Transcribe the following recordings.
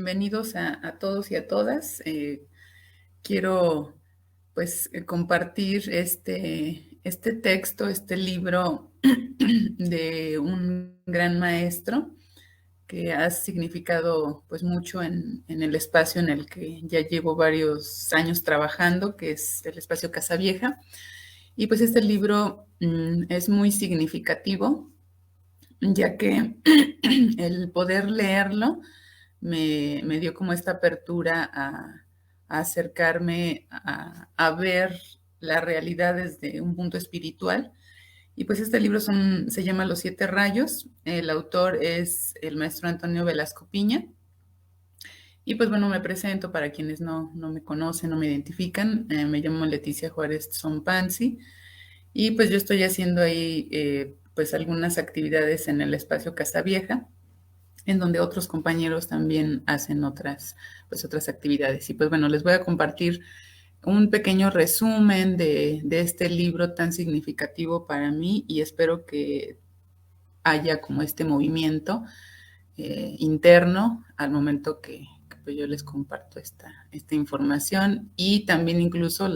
bienvenidos a todos y a todas. Quiero pues compartir este texto, este libro de un gran maestro que ha significado pues mucho en el espacio en el que ya llevo varios años trabajando, que es el espacio Casa Vieja. Y pues este libro es muy significativo, ya que el poder leerlo me dio como esta apertura a acercarme a ver la realidad desde un punto espiritual. Y pues este libro se llama Los Siete Rayos. El autor es el maestro Antonio Velasco Piña. Y pues bueno, me presento para quienes no me conocen, no me identifican. Me llamo Leticia Juárez Zompanzi. Y pues yo estoy haciendo ahí pues algunas actividades en el espacio Casa Vieja, en donde otros compañeros también hacen otras actividades. Y pues bueno, les voy a compartir un pequeño resumen de este libro tan significativo para mí y espero que haya como este movimiento interno al momento que pues yo les comparto esta información y también incluso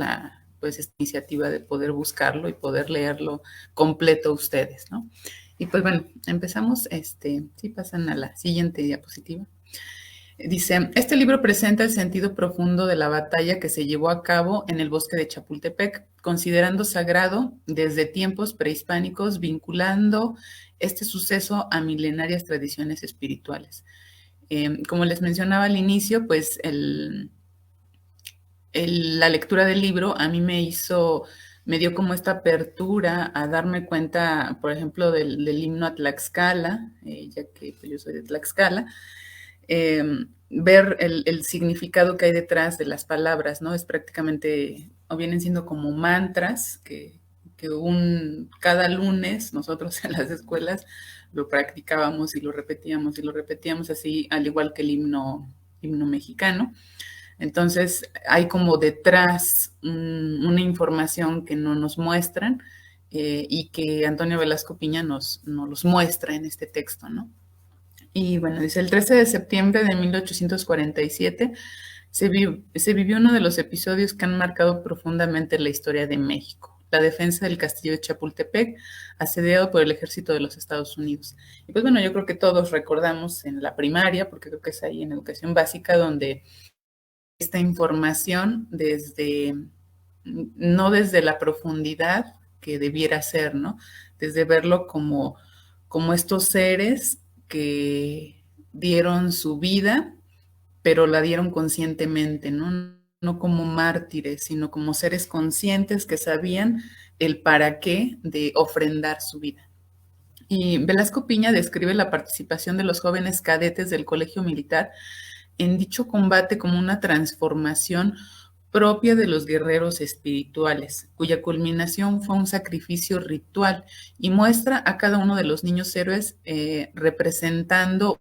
pues esta iniciativa de poder buscarlo y poder leerlo completo ustedes, ¿no? Y pues bueno, empezamos, si pasan a la siguiente diapositiva. Dice, este libro presenta el sentido profundo de la batalla que se llevó a cabo en el bosque de Chapultepec, considerando sagrado desde tiempos prehispánicos, vinculando este suceso a milenarias tradiciones espirituales. Como les mencionaba al inicio, pues la lectura del libro a mí me dio como esta apertura a darme cuenta, por ejemplo, del himno a Tlaxcala, ya que pues, yo soy de Tlaxcala, eh, ver el significado que hay detrás de las palabras, ¿no? Es prácticamente, o vienen siendo como mantras que cada lunes nosotros en las escuelas lo practicábamos y lo repetíamos así, al igual que el himno mexicano. Entonces hay como detrás una información que no nos muestran y que Antonio Velasco Piña nos los muestra en este texto, ¿no? Y bueno, dice, el 13 de septiembre de 1847 se vivió uno de los episodios que han marcado profundamente la historia de México, la defensa del castillo de Chapultepec, asediado por el ejército de los Estados Unidos. Y pues bueno, yo creo que todos recordamos en la primaria, porque creo que es ahí en educación básica, donde esta información no desde la profundidad que debiera ser, ¿no? Desde verlo como estos seres que dieron su vida, pero la dieron conscientemente, ¿no? No como mártires, sino como seres conscientes que sabían el para qué de ofrendar su vida. Y Velasco Piña describe la participación de los jóvenes cadetes del Colegio Militar en dicho combate como una transformación propia de los guerreros espirituales, cuya culminación fue un sacrificio ritual y muestra a cada uno de los niños héroes representando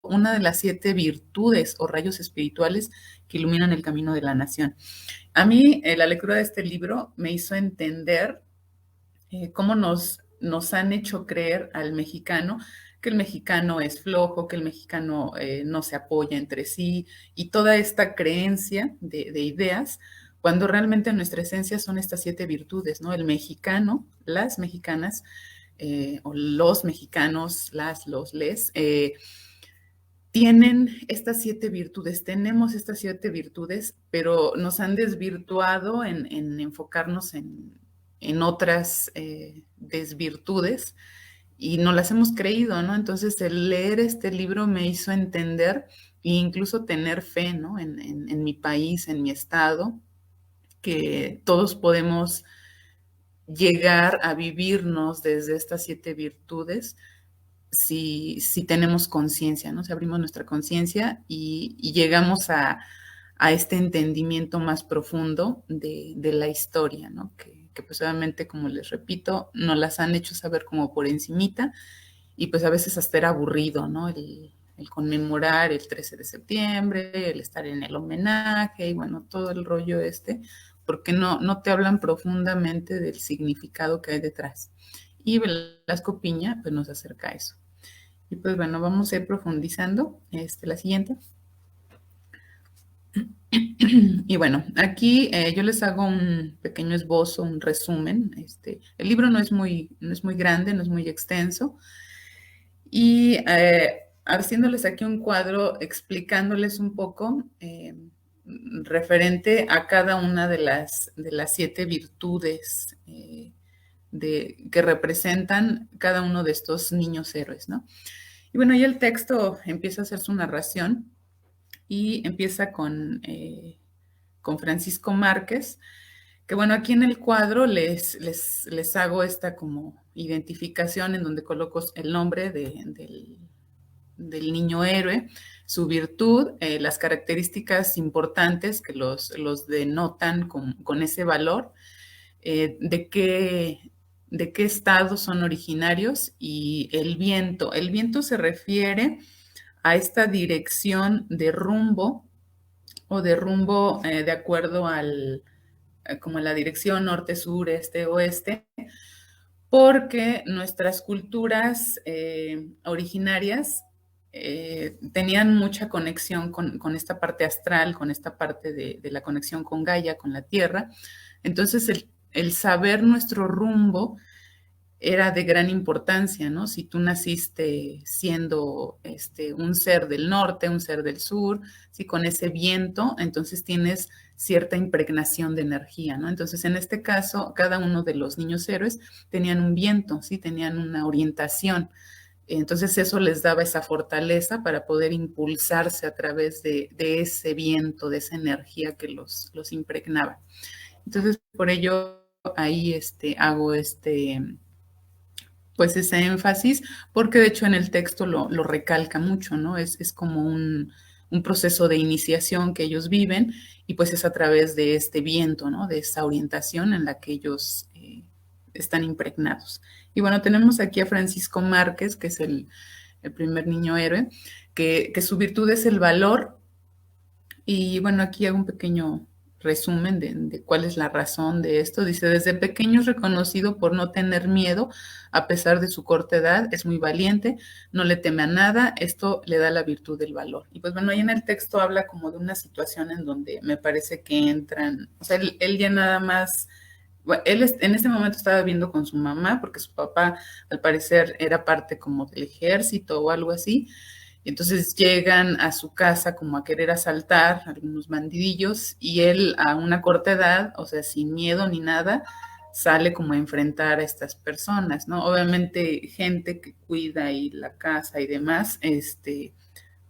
una de las 7 virtudes o rayos espirituales que iluminan el camino de la nación. A mí, la lectura de este libro me hizo entender cómo nos han hecho creer al mexicano que el mexicano es flojo, que el mexicano no se apoya entre sí y toda esta creencia de ideas, cuando realmente nuestra esencia son estas 7 virtudes, ¿no? El mexicano, las mexicanas, o los mexicanos, les, tienen estas 7 virtudes, tenemos estas 7 virtudes, pero nos han desvirtuado en enfocarnos en otras desvirtudes y no las hemos creído, ¿no? Entonces el leer este libro me hizo entender e incluso tener fe, ¿no? En mi país, en mi estado, que todos podemos llegar a vivirnos desde estas 7 virtudes si tenemos conciencia, ¿no? Si abrimos nuestra conciencia y llegamos a este entendimiento más profundo de la historia, ¿no? Que pues obviamente, como les repito, nos las han hecho saber como por encimita y pues a veces hasta era aburrido, ¿no? El conmemorar el 13 de septiembre, el estar en el homenaje y bueno, todo el rollo porque no te hablan profundamente del significado que hay detrás. Y Velasco Piña pues nos acerca a eso. Y pues bueno, vamos a ir profundizando. La siguiente. Y bueno, aquí yo les hago un pequeño esbozo, un resumen. El libro no es muy grande, no es muy extenso. Y haciéndoles aquí un cuadro, explicándoles un poco referente a cada una de las 7 virtudes que representan cada uno de estos niños héroes, ¿no? Y bueno, ya el texto empieza a hacer su narración y empieza con Francisco Márquez, que bueno, aquí en el cuadro les hago esta como identificación en donde coloco el nombre del niño héroe, su virtud, las características importantes que los denotan con ese valor, eh, de qué, de qué estado son originarios y el viento. El viento se refiere a esta dirección de rumbo o de rumbo de acuerdo como la dirección norte, sur, este, oeste, porque nuestras culturas originarias tenían mucha conexión con esta parte astral, con esta parte de la conexión con Gaia, con la Tierra. Entonces, el saber nuestro rumbo era de gran importancia, ¿no? Si tú naciste siendo un ser del norte, un ser del sur, si con ese viento, entonces tienes cierta impregnación de energía, ¿no? Entonces, en este caso, cada uno de los niños héroes tenían un viento, ¿sí? Tenían una orientación. Entonces, eso les daba esa fortaleza para poder impulsarse a través de ese viento, de esa energía que los impregnaba. Entonces, por ello, ahí hago pues ese énfasis, porque de hecho en el texto lo recalca mucho, ¿no? Es como un proceso de iniciación que ellos viven y pues es a través de este viento, ¿no? De esa orientación en la que ellos están impregnados. Y bueno, tenemos aquí a Francisco Márquez, que es el primer niño héroe, que su virtud es el valor. Y bueno, aquí hago un pequeño resumen de cuál es la razón de esto. Dice, desde pequeño es reconocido por no tener miedo, a pesar de su corta edad, es muy valiente, no le teme a nada, esto le da la virtud del valor. Y pues bueno, ahí en el texto habla como de una situación en donde me parece que entran, o sea, él ya nada más, bueno, en ese momento estaba viviendo con su mamá, porque su papá al parecer era parte como del ejército o algo así, y entonces llegan a su casa como a querer asaltar algunos bandidillos y él a una corta edad, o sea, sin miedo ni nada, sale como a enfrentar a estas personas, ¿no? Obviamente gente que cuida y la casa y demás,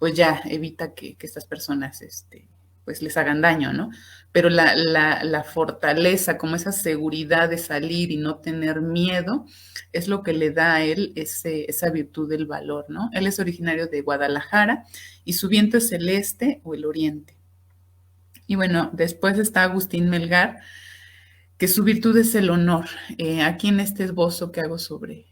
pues ya evita que estas personas, pues les hagan daño, ¿no? Pero la fortaleza, como esa seguridad de salir y no tener miedo, es lo que le da a él esa virtud del valor, ¿no? Él es originario de Guadalajara y su viento es el este o el oriente. Y bueno, después está Agustín Melgar, que su virtud es el honor. Aquí en este esbozo que hago sobre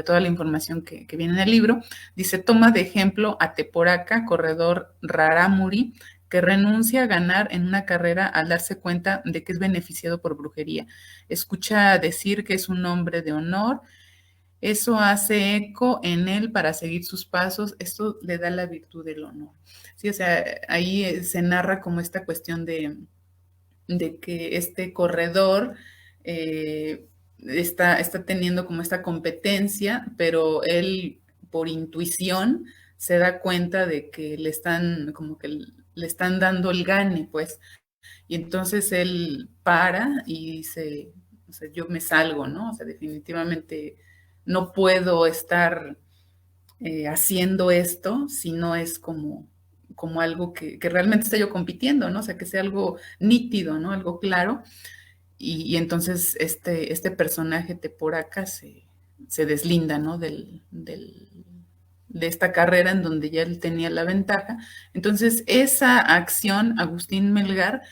toda la información que viene en el libro, dice, toma de ejemplo a Teporaca, corredor rarámuri, que renuncia a ganar en una carrera al darse cuenta de que es beneficiado por brujería. Escucha decir que es un hombre de honor, eso hace eco en él para seguir sus pasos, esto le da la virtud del honor. Sí, o sea, ahí se narra como esta cuestión de que este corredor está teniendo como esta competencia, pero él por intuición se da cuenta de que le están como que le están dando el gane, pues, y entonces él para y dice, o sea, yo me salgo, ¿no? O sea, definitivamente no puedo estar haciendo esto si no es como algo que realmente esté yo compitiendo, ¿no? O sea, que sea algo nítido, ¿no? Algo claro. Y entonces este personaje Teporaca se deslinda, ¿no? De esta carrera en donde ya él tenía la ventaja. Entonces, esa acción, Agustín Melgar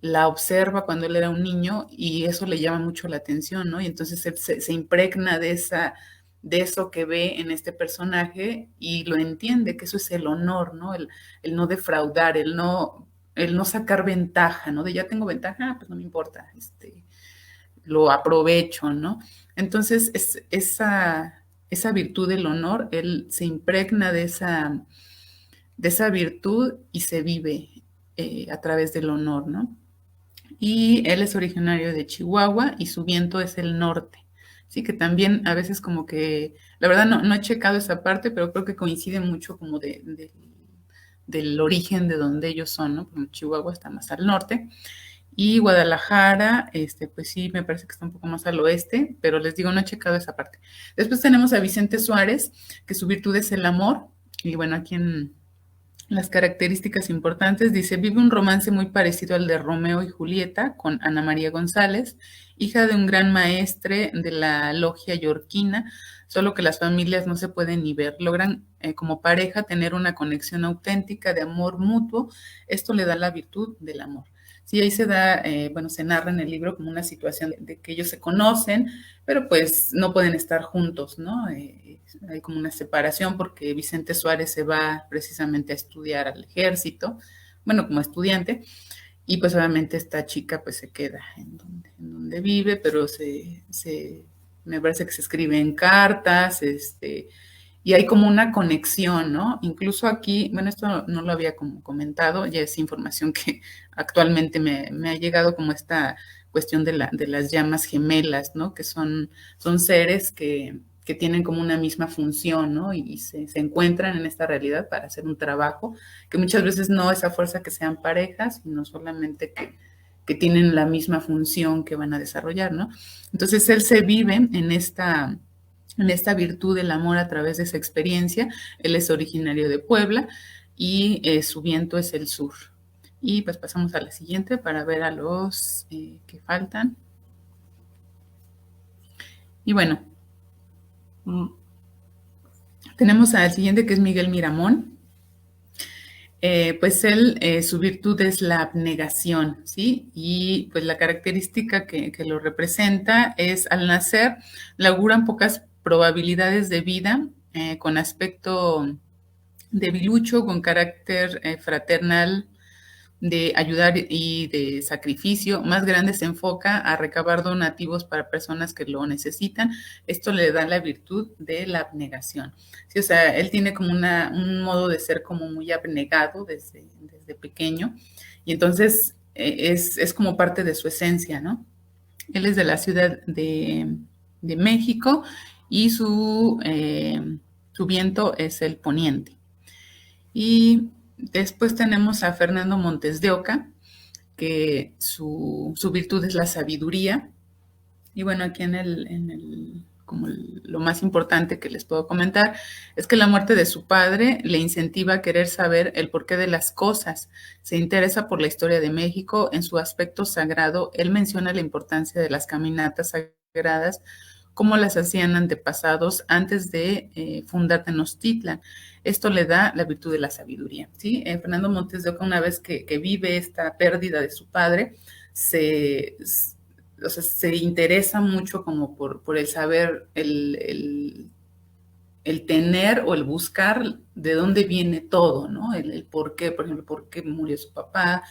la observa cuando él era un niño y eso le llama mucho la atención, ¿no? Y entonces él se impregna de eso que ve en este personaje y lo entiende, que eso es el honor, ¿no? El no defraudar, el no sacar ventaja, ¿no? De ya tengo ventaja, pues no me importa, lo aprovecho, ¿no? Entonces, esa virtud del honor, él se impregna de esa virtud y se vive. a través del honor, ¿no? Y él es originario de Chihuahua y su viento es el norte. Sí, que también a veces como que, la verdad no he checado esa parte, pero creo que coincide mucho como del origen de donde ellos son, ¿no? Porque Chihuahua está más al norte. Y Guadalajara, pues sí, me parece que está un poco más al oeste, pero les digo, no he checado esa parte. Después tenemos a Vicente Suárez, que su virtud es el amor. Y bueno, aquí en las características importantes dice, vive un romance muy parecido al de Romeo y Julieta con Ana María González, hija de un gran maestre de la logia yorquina, solo que las familias no se pueden ni ver. Logran como pareja tener una conexión auténtica de amor mutuo. Esto le da la virtud del amor. Sí, ahí se da, bueno, se narra en el libro como una situación de que ellos se conocen, pero pues no pueden estar juntos, ¿no? Hay como una separación porque Vicente Suárez se va precisamente a estudiar al ejército, bueno, como estudiante, y pues obviamente esta chica pues se queda en donde vive, pero me parece que se escribe en cartas, y hay como una conexión, ¿no? Incluso aquí, bueno, esto no lo había como comentado, ya es información que actualmente me ha llegado como esta cuestión de las llamas gemelas, ¿no? Que son seres que tienen como una misma función, ¿no? Y se encuentran en esta realidad para hacer un trabajo, que muchas veces no es a fuerza que sean parejas, sino solamente que tienen la misma función que van a desarrollar, ¿no? Entonces él se vive en esta virtud del amor a través de esa experiencia. Él es originario de Puebla y su viento es el sur. Y pues pasamos a la siguiente para ver a los que faltan. Y bueno, tenemos al siguiente que es Miguel Miramón. Pues él, su virtud es la abnegación, ¿sí? Y pues la característica que lo representa es al nacer le auguran pocas probabilidades de vida, con aspecto debilucho, con carácter fraternal, de ayudar y de sacrificio. Más grande se enfoca a recabar donativos para personas que lo necesitan. Esto le da la virtud de la abnegación. Sí, o sea, él tiene como un modo de ser como muy abnegado desde pequeño y entonces es como parte de su esencia, ¿no? Él es de la Ciudad de México y su viento es el poniente. Y después tenemos a Fernando Montes de Oca, que su virtud es la sabiduría. Y bueno, aquí como lo más importante que les puedo comentar es que la muerte de su padre le incentiva a querer saber el porqué de las cosas. Se interesa por la historia de México. En su aspecto sagrado, él menciona la importancia de las caminatas sagradas, cómo las hacían antepasados antes de fundar Tenochtitlan. Esto le da la virtud de la sabiduría, ¿sí? Fernando Montes de Oca, una vez que vive esta pérdida de su padre, o sea, se interesa mucho como por el saber, el tener o el buscar de dónde viene todo, ¿no? El por qué, por ejemplo, por qué murió su papá,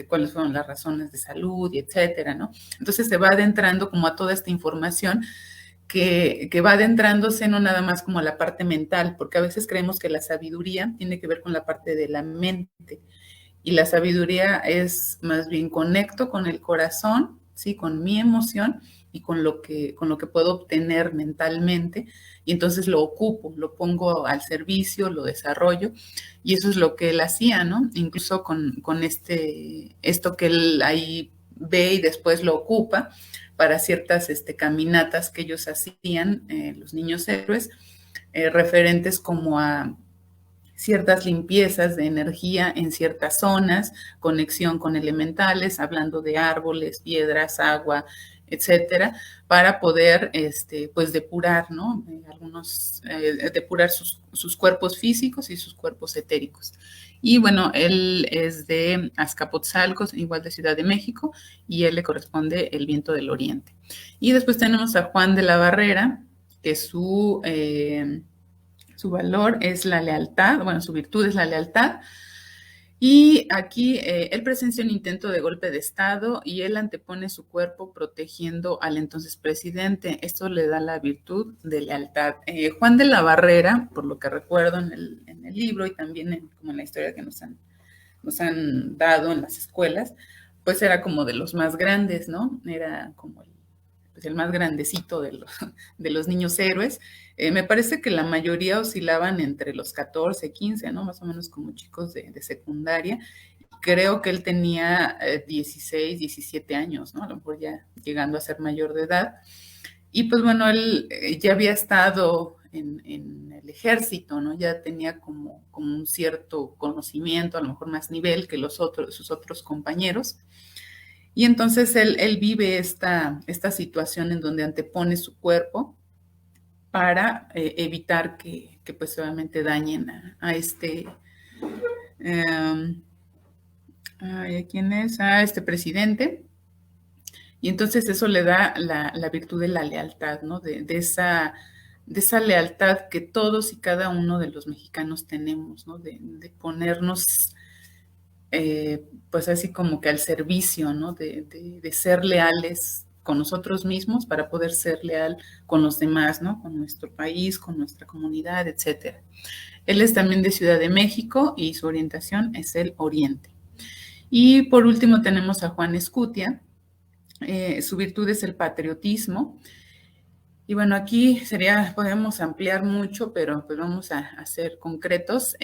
cuáles fueron las razones de salud, y etcétera, ¿no? Entonces se va adentrando como a toda esta información que va adentrándose no nada más como a la parte mental, porque a veces creemos que la sabiduría tiene que ver con la parte de la mente, y la sabiduría es más bien conecto con el corazón, ¿sí? Con mi emoción y con lo que puedo obtener mentalmente, y entonces lo ocupo, lo pongo al servicio, lo desarrollo, y eso es lo que él hacía, ¿no? Incluso con esto que él ahí ve y después lo ocupa para ciertas caminatas que ellos hacían, los niños héroes, referentes como a ciertas limpiezas de energía en ciertas zonas, conexión con elementales, hablando de árboles, piedras, agua, etcétera, para poder, pues, depurar, ¿no? Depurar sus cuerpos físicos y sus cuerpos etéricos. Y bueno, él es de Azcapotzalco, igual de Ciudad de México, y él le corresponde el viento del oriente. Y después tenemos a Juan de la Barrera, que su valor es la lealtad, bueno, su virtud es la lealtad. Y aquí él presencia un intento de golpe de Estado y él antepone su cuerpo protegiendo al entonces presidente. Esto le da la virtud de lealtad. Juan de la Barrera, por lo que recuerdo en el libro y también como en la historia que nos han nos han dado en las escuelas, pues era como de los más grandes, ¿no? Era como pues el más grandecito de los niños héroes. Me parece que la mayoría oscilaban entre los 14, 15, ¿no? Más o menos como chicos de secundaria. Creo que él tenía 16, 17 años, ¿no? A lo mejor ya llegando a ser mayor de edad. Y pues bueno, él ya había estado en el ejército, ¿no? Ya tenía como un cierto conocimiento, a lo mejor más nivel que sus otros compañeros. Y entonces él vive esta situación en donde antepone su cuerpo para evitar que pues obviamente dañen a este, ¿a quién es? A este presidente. Y entonces eso le da la virtud de la lealtad, ¿no? De esa lealtad que todos y cada uno de los mexicanos tenemos, ¿no? De ponernos, pues así como que al servicio, ¿no? De ser leales con nosotros mismos para poder ser leal con los demás, ¿no? Con nuestro país, con nuestra comunidad, etcétera. Él es también de Ciudad de México y su orientación es el Oriente. Y por último tenemos a Juan Escutia. Su virtud es el patriotismo. Y bueno, aquí podemos ampliar mucho, pero pues vamos a ser concretos.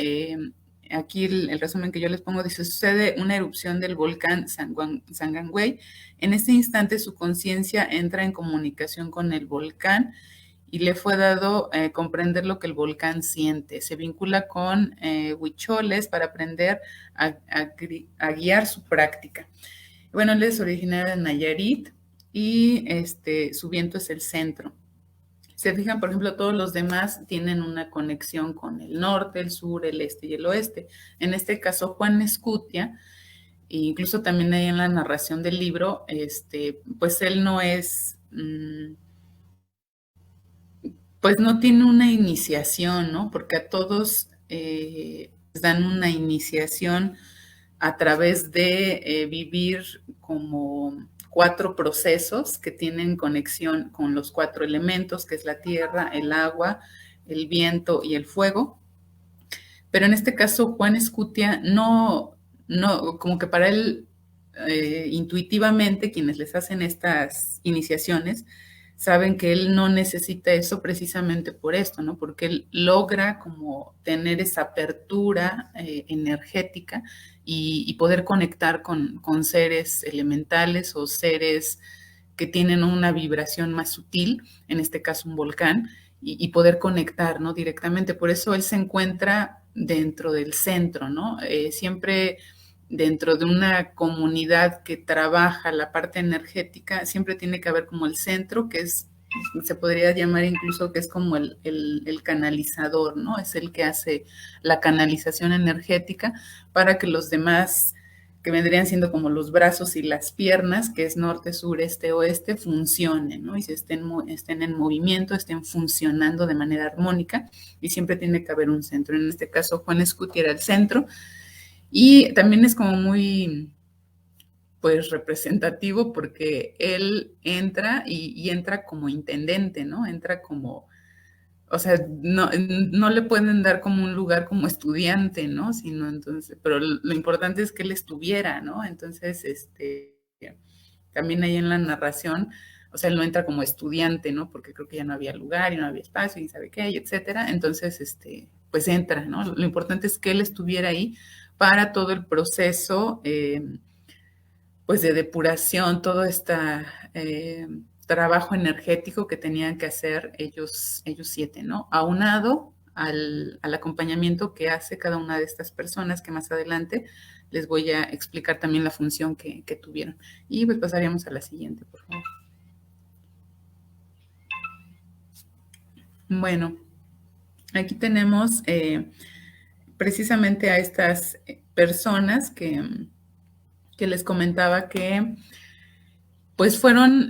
Aquí el resumen que yo les pongo dice, sucede una erupción del volcán Sangangüey. En este instante su conciencia entra en comunicación con el volcán y le fue dado comprender lo que el volcán siente. Se vincula con huicholes para aprender a guiar su práctica. Bueno, él es originario de Nayarit y su viento es el centro. Se fijan, por ejemplo, todos los demás tienen una conexión con el norte, el sur, el este y el oeste. En este caso, Juan Escutia, e incluso también ahí en la narración del libro, pues él no es, pues no tiene una iniciación, ¿no? Porque a todos les dan una iniciación a través de vivir como 4 procesos que tienen conexión con los 4 elementos, que es la tierra, el agua, el viento y el fuego. Pero en este caso, Juan Escutia como que para él, intuitivamente, quienes les hacen estas iniciaciones, saben que él no necesita eso precisamente por esto, ¿no? Porque él logra como tener esa apertura energética y poder conectar con seres elementales o seres que tienen una vibración más sutil, en este caso un volcán, y poder conectar, ¿no? Directamente. Por eso él se encuentra dentro del centro, ¿no? Siempre dentro de una comunidad que trabaja la parte energética, siempre tiene que haber como el centro, que se podría llamar incluso que es como el canalizador, ¿no? Es el que hace la canalización energética para que los demás, que vendrían siendo como los brazos y las piernas, que es norte, sur, este, oeste, funcionen, ¿no? Y estén en movimiento, estén funcionando de manera armónica, y siempre tiene que haber un centro. En este caso, Juan Escuti era el centro, y también es como muy, pues, representativo porque él entra y entra como intendente, ¿no? Entra como, o sea, no le pueden dar como un lugar como estudiante, ¿no? Sino entonces, pero lo importante es que él estuviera, ¿no? Entonces, también ahí en la narración, o sea, él no entra como estudiante, ¿no? Porque creo que ya no había lugar y no había espacio y sabe qué, y etcétera. Entonces, pues entra, ¿no? Lo importante es que él estuviera ahí para todo el proceso, pues de depuración, todo este trabajo energético que tenían que hacer ellos 7, ¿no? Aunado al acompañamiento que hace cada una de estas personas, que más adelante les voy a explicar también la función que tuvieron. Y pues pasaríamos a la siguiente, por favor. Bueno, aquí tenemos precisamente a estas personas que les comentaba que pues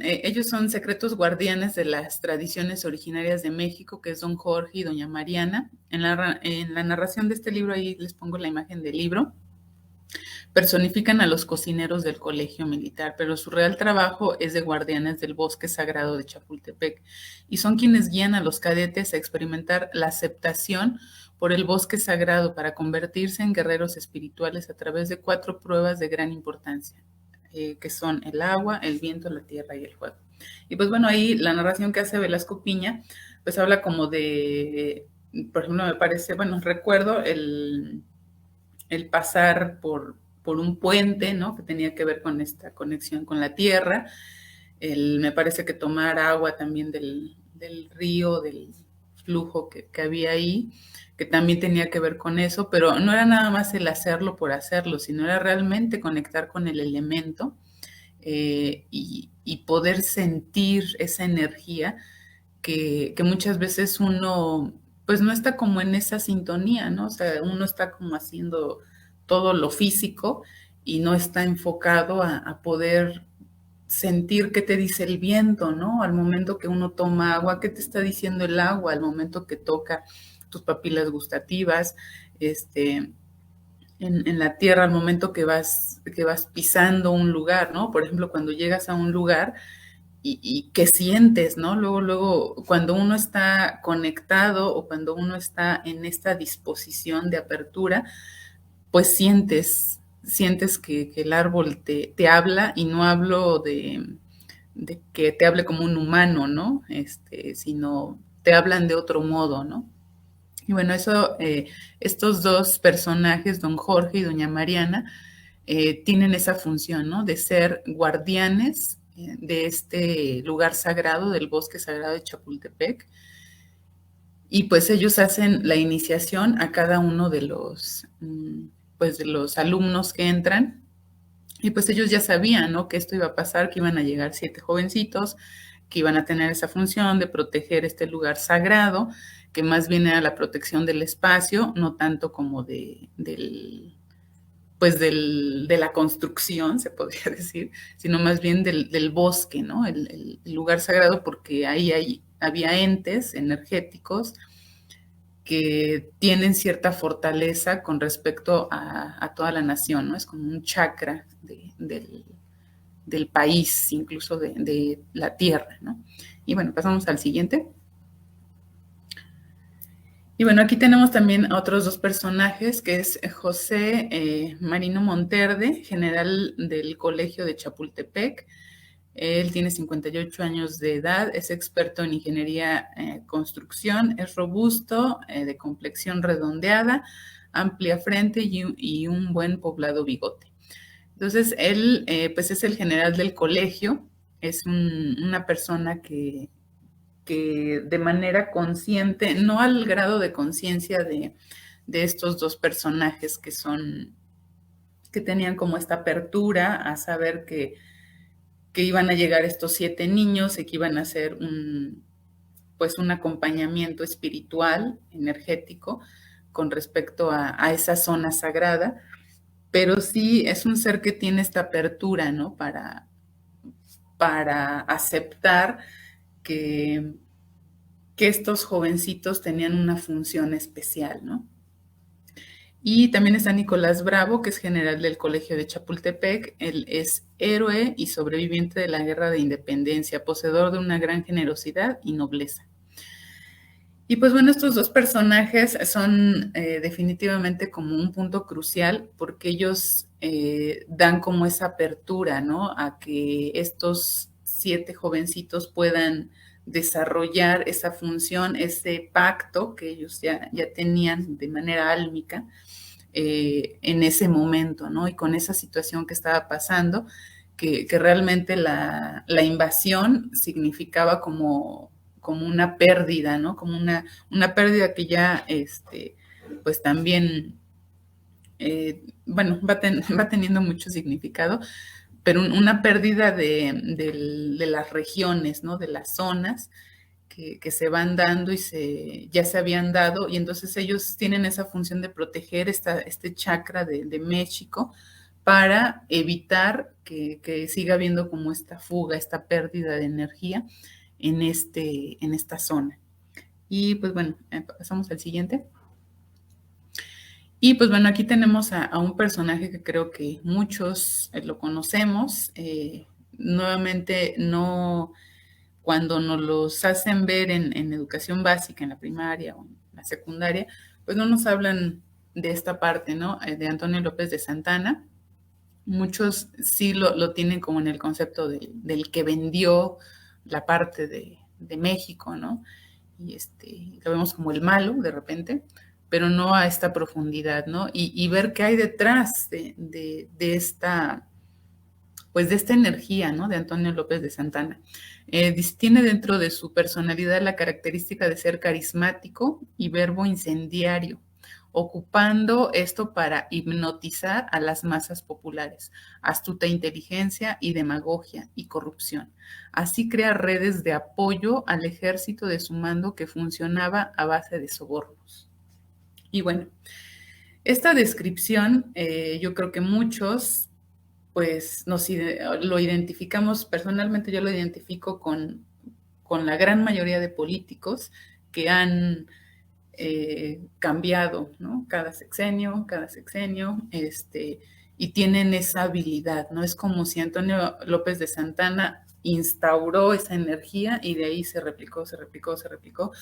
ellos son secretos guardianes de las tradiciones originarias de México, que es don Jorge y doña Mariana. En la narración de este libro, ahí les pongo la imagen del libro, personifican a los cocineros del colegio militar, pero su real trabajo es de guardianes del bosque sagrado de Chapultepec, y son quienes guían a los cadetes a experimentar la aceptación por el bosque sagrado para convertirse en guerreros espirituales a través de 4 pruebas de gran importancia, que son el agua, el viento, la tierra y el fuego. Y pues bueno, ahí la narración que hace Velasco Piña, pues habla como de, por ejemplo, me parece, bueno, recuerdo el pasar por un puente, ¿no? Que tenía que ver con esta conexión con la tierra, me parece que tomar agua también del río, del flujo que había ahí, que también tenía que ver con eso, pero no era nada más el hacerlo por hacerlo, sino era realmente conectar con el elemento y poder sentir esa energía que muchas veces uno pues no está como en esa sintonía, ¿no? O sea, uno está como haciendo todo lo físico y no está enfocado a poder sentir qué te dice el viento, ¿no? Al momento que uno toma agua, qué te está diciendo el agua, al momento que toca tus papilas gustativas, en la tierra, al momento que vas pisando un lugar, ¿no? Por ejemplo, cuando llegas a un lugar y que sientes, ¿no? Luego, cuando uno está conectado o cuando uno está en esta disposición de apertura, pues sientes que el árbol te habla y no hablo de que te hable como un humano, ¿no? Sino te hablan de otro modo, ¿no? Y bueno, eso, estos dos personajes, don Jorge y doña Mariana, tienen esa función, ¿no? De ser guardianes de este lugar sagrado, del bosque sagrado de Chapultepec. Y pues ellos hacen la iniciación a cada uno pues de los alumnos que entran. Y pues ellos ya sabían, ¿no? Que esto iba a pasar, que iban a llegar 7 jovencitos, que iban a tener esa función de proteger este lugar sagrado, que más bien era la protección del espacio, no tanto como de la construcción, se podría decir, sino más bien del bosque, ¿no? El lugar sagrado, porque ahí había entes energéticos que tienen cierta fortaleza con respecto a toda la nación, ¿no? Es como un chakra del país, incluso de la tierra, ¿no? Y bueno, pasamos al siguiente. Y bueno, aquí tenemos también a otros dos personajes, que es José Marino Monterde, general del Colegio de Chapultepec. Él tiene 58 años de edad, es experto en ingeniería construcción, es robusto, de complexión redondeada, amplia frente y un buen poblado bigote. Entonces, él pues es el general del colegio, es una persona que de manera consciente, no al grado de conciencia de estos dos personajes que tenían como esta apertura a saber que iban a llegar estos 7 niños y que iban a hacer pues un acompañamiento espiritual, energético, con respecto a esa zona sagrada, pero sí es un ser que tiene esta apertura, ¿no? Para aceptar que, que estos jovencitos tenían una función especial, ¿no? Y también está Nicolás Bravo, que es general del Colegio de Chapultepec. Él es héroe y sobreviviente de la Guerra de Independencia, poseedor de una gran generosidad y nobleza. Y pues bueno, estos dos personajes son definitivamente como un punto crucial porque ellos dan como esa apertura, ¿no? A que estos 7 jovencitos puedan desarrollar esa función, ese pacto que ellos ya tenían de manera álmica en ese momento, ¿no? Y con esa situación que estaba pasando, que realmente la invasión significaba como una pérdida, ¿no? Como una pérdida que ya, pues también, bueno, va teniendo mucho significado, pero una pérdida de las regiones, ¿no? De las zonas que se van dando y ya se habían dado, y entonces ellos tienen esa función de proteger este chakra de México para evitar que siga habiendo como esta fuga, esta pérdida de energía en esta zona. Y pues bueno, pasamos al siguiente. Y pues bueno, aquí tenemos a un personaje que creo que muchos lo conocemos. Nuevamente, no, cuando nos los hacen ver en educación básica, en la primaria o en la secundaria, pues no nos hablan de esta parte, ¿no? De Antonio López de Santana. Muchos sí lo tienen como en el concepto del que vendió la parte de México, ¿no? Y lo vemos como el malo de repente, pero no a esta profundidad, ¿no? Y ver qué hay detrás de esta, pues de esta energía, ¿no? De Antonio López de Santana. Tiene dentro de su personalidad la característica de ser carismático y verbo incendiario, ocupando esto para hipnotizar a las masas populares, astuta inteligencia y demagogia y corrupción. Así crea redes de apoyo al ejército de su mando que funcionaba a base de sobornos. Y bueno, esta descripción yo creo que muchos pues lo identificamos, personalmente yo lo identifico con la gran mayoría de políticos que han cambiado, ¿no? Cada sexenio, y tienen esa habilidad, ¿no? Es como si Antonio López de Santana instauró esa energía y de ahí se replicó, se replicó, se replicó.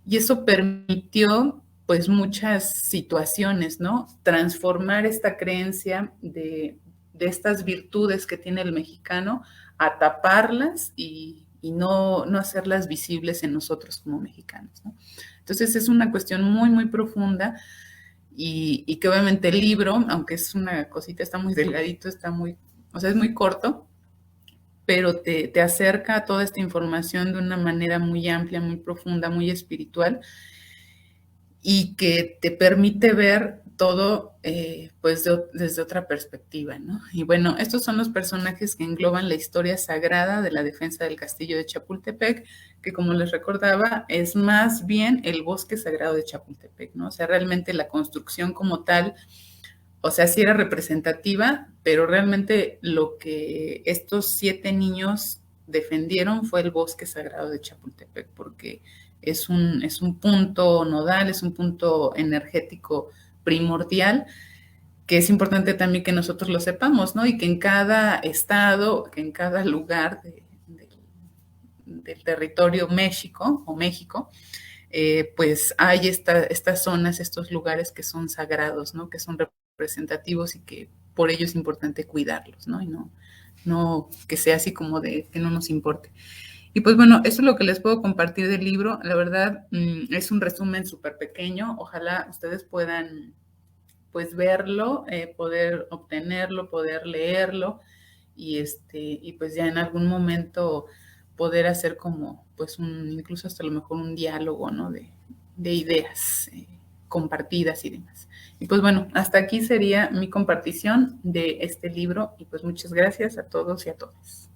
Y eso permitió pues muchas situaciones, ¿no? Transformar esta creencia de estas virtudes que tiene el mexicano a taparlas y no hacerlas visibles en nosotros como mexicanos, ¿no? Entonces es una cuestión muy, muy profunda y que obviamente el libro, aunque es una cosita, está muy delgadito, o sea, es muy corto, pero te acerca a toda esta información de una manera muy amplia, muy profunda, muy espiritual y que te permite ver todo pues desde otra perspectiva, ¿no? Y bueno, estos son los personajes que engloban la historia sagrada de la defensa del castillo de Chapultepec, que como les recordaba, es más bien el bosque sagrado de Chapultepec, ¿no? O sea, realmente la construcción como tal, o sea, sí era representativa, pero realmente lo que estos 7 niños defendieron fue el bosque sagrado de Chapultepec, porque es un punto nodal, es un punto energético primordial, que es importante también que nosotros lo sepamos, ¿no? Y que en cada estado, que en cada lugar del territorio México o México, pues hay estas zonas, estos lugares que son sagrados, ¿no? Que son representativos y que por ello es importante cuidarlos, ¿no? Y no que sea así como de que no nos importe. Y pues bueno, eso es lo que les puedo compartir del libro. La verdad, es un resumen súper pequeño. Ojalá ustedes puedan pues verlo, poder obtenerlo, poder leerlo y pues ya en algún momento poder hacer como pues incluso hasta a lo mejor un diálogo, ¿no? De ideas compartidas y demás. Y pues bueno, hasta aquí sería mi compartición de este libro y pues muchas gracias a todos y a todas.